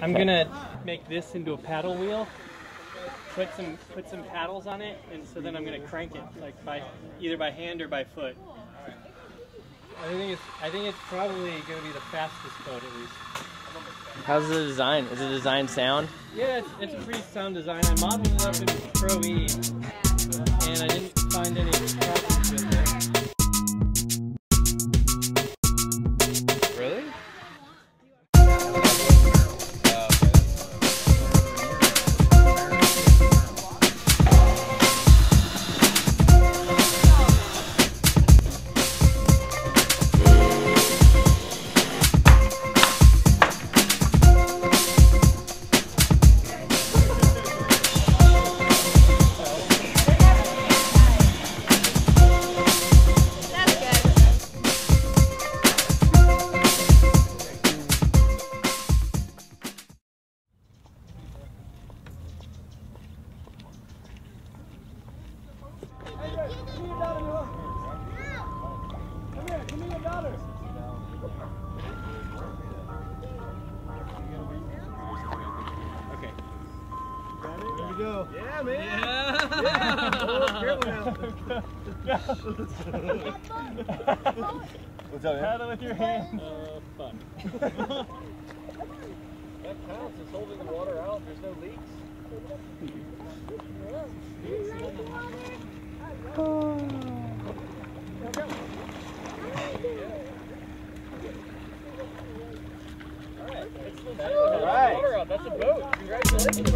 I'm gonna make this into a paddle wheel. Put some paddles on it, and so then I'm gonna crank it like either by hand or by foot. I think it's probably gonna be the fastest boat at least. How's the design? Is the design sound? Yeah, it's a pretty sound design. I modeled it up in Pro E, and I didn't find any problems with it. Really? Go. Yeah, man. Yeah. Yeah. Oh, careful now. What's up, man? Paddle with your hand. Fun. That counts as holding the water out. There's no leaks. All right. Water out. That's a boat. Congratulations.